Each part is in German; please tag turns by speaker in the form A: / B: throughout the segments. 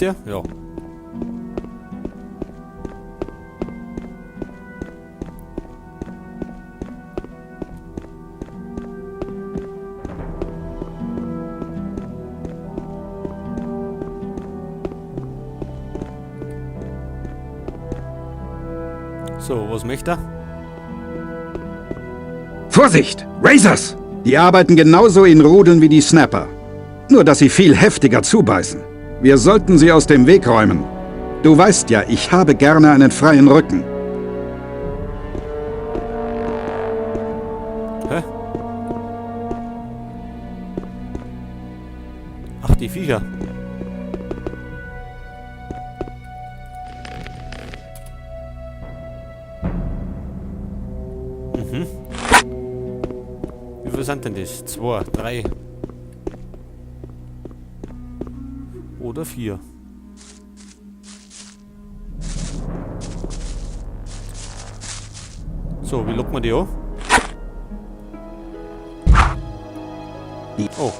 A: der? Ja. So, was möchte er?
B: Vorsicht! Razors! Die arbeiten genauso in Rudeln wie die Snapper. Nur, dass sie viel heftiger zubeißen. Wir sollten sie aus dem Weg räumen. Du weißt ja, ich habe gerne einen freien Rücken.
A: Hä? Ach, die Viecher. Mhm. Wie viel sind denn das? 2, 3 oder 4? So, wie lockt man die an? Oh.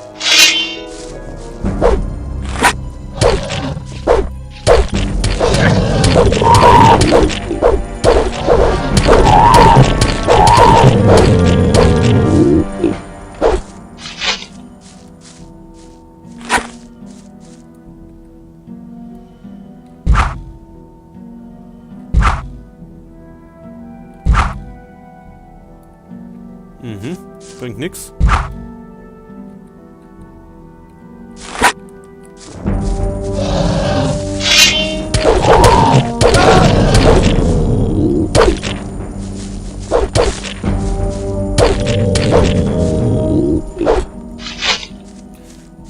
A: Mhm, bringt nix.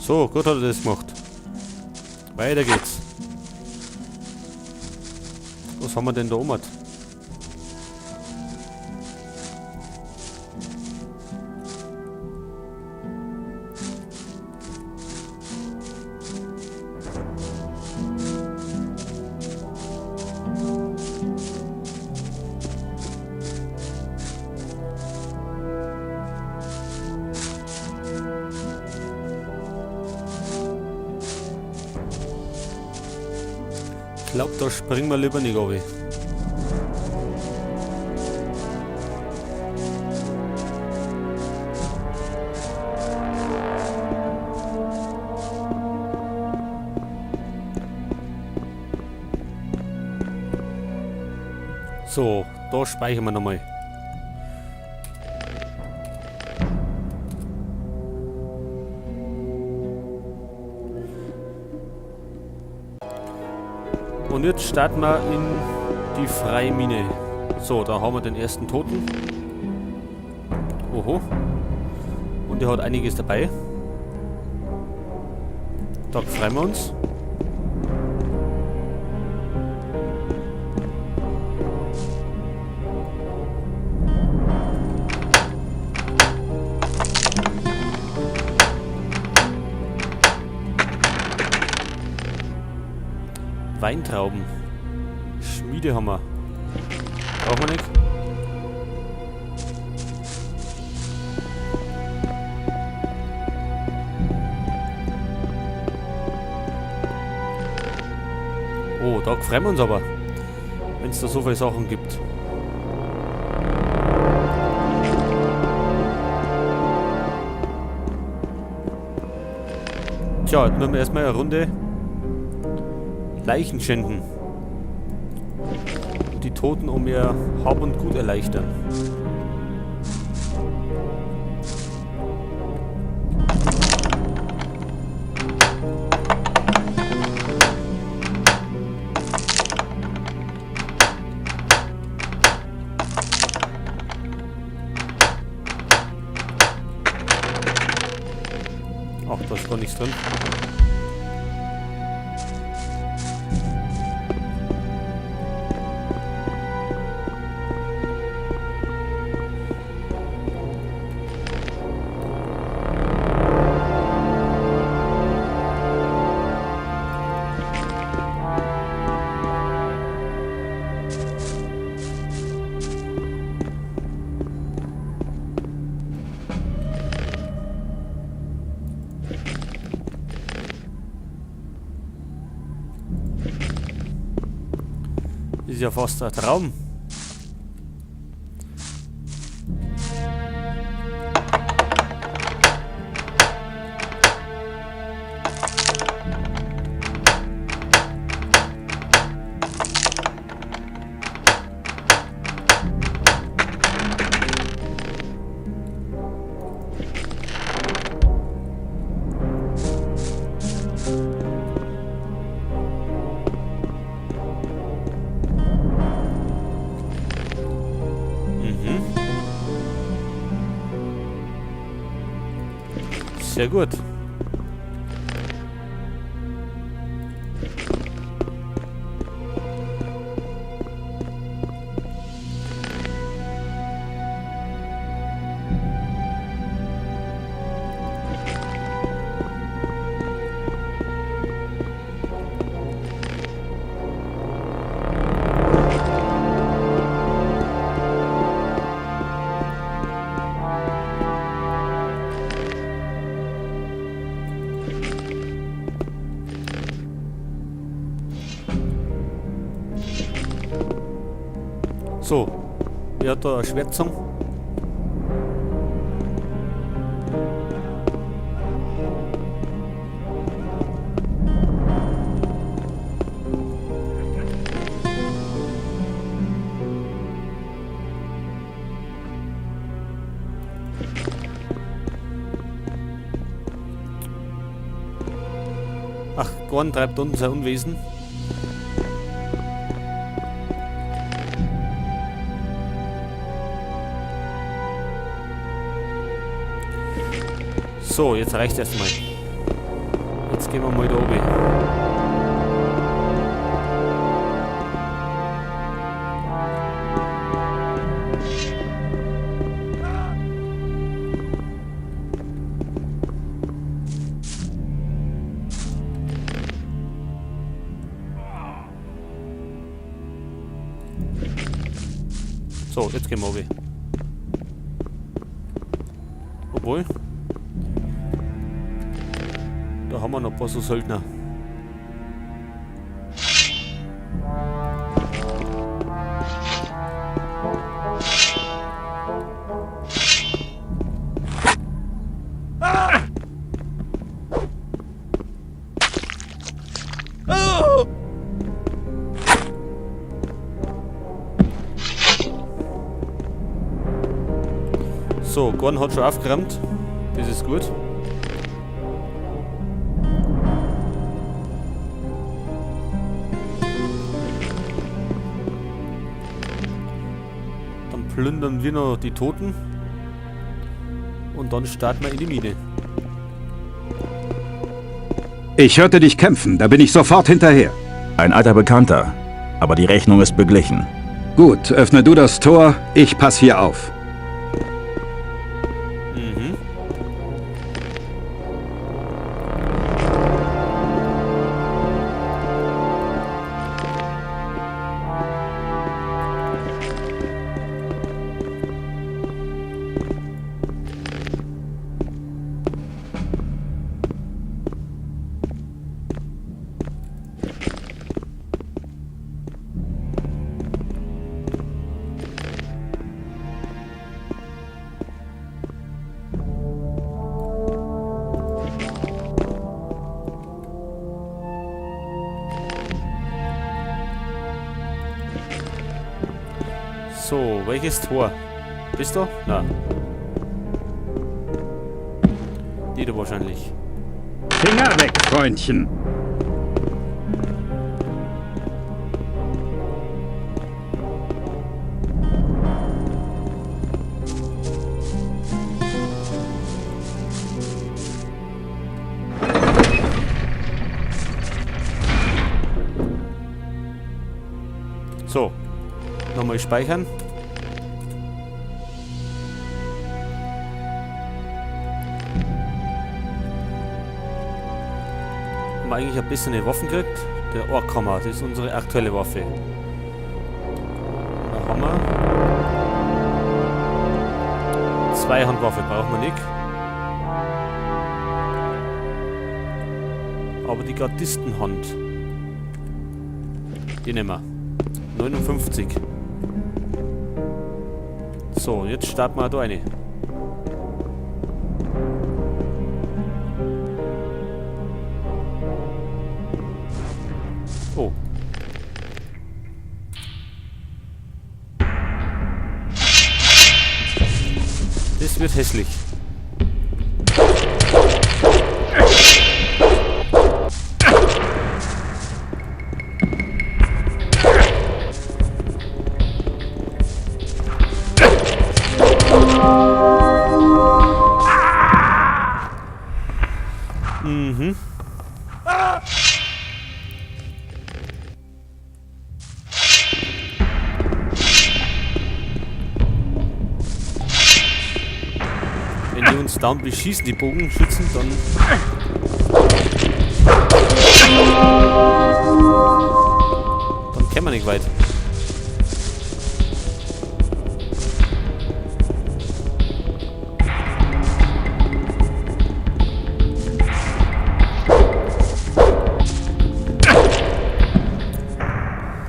A: So, gut hat er das gemacht. Weiter geht's. Was haben wir denn da oben? Ich glaube, da springen wir lieber nicht runter. So, da speichern wir nochmal. Und jetzt starten wir in die freie Mine. So, da haben wir den ersten Toten. Oho. Und der hat einiges dabei. Da freuen wir uns. Weintrauben. Schmiedehammer. Brauchen wir nicht. Oh, da freuen wir uns aber. Wenn es da so viele Sachen gibt. Tja, jetzt müssen wir erstmal eine Runde Leichen schänden. Und die Toten um ihr Hab und Gut erleichtern. Ach, da ist gar nichts drin. Ist ja fast ein Traum. Sehr gut. So, wer hat da eine Schwärzung? Ach, Gorn treibt unten sein Unwesen. So, jetzt reicht erstmal. Jetzt gehen wir mal da oben. So, jetzt gehen wir oben. Obwohl. Da haben wir noch ein paar so Söldner. So, Gorn hat schon aufgeräumt. Das ist gut. Dann plündern wir noch die Toten. Und dann starten wir in die Mine.
B: Ich hörte dich kämpfen, da bin ich sofort hinterher.
C: Ein alter Bekannter, aber die Rechnung ist beglichen.
B: Gut, öffne du das Tor, ich pass hier auf.
A: So, welches Tor? Bist du? Na. Die da wahrscheinlich.
B: Finger weg, Freundchen.
A: So. Nochmal speichern. Haben wir eigentlich ein bisschen eine Waffen gekriegt? Der Orkhammer, das ist unsere aktuelle Waffe. Da haben wir. Zweihandwaffe brauchen wir nicht. Aber die Gardistenhand, die nehmen wir. 59. So, jetzt starten wir da eine. Oh. Das wird hässlich. Mhm. Wenn die uns down beschießen, die Bogenschützen, dann... Dann kämen wir nicht weit.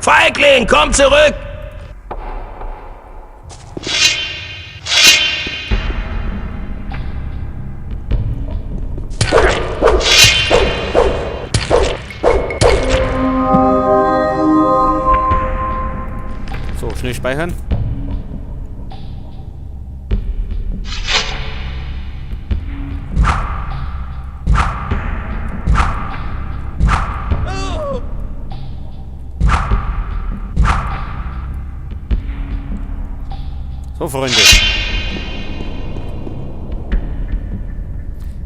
D: Feigling, komm zurück!
A: So, schnell speichern. So, Freunde.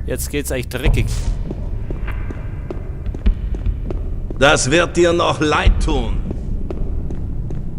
A: Jetzt geht's eigentlich dreckig.
D: Das wird dir noch leid tun.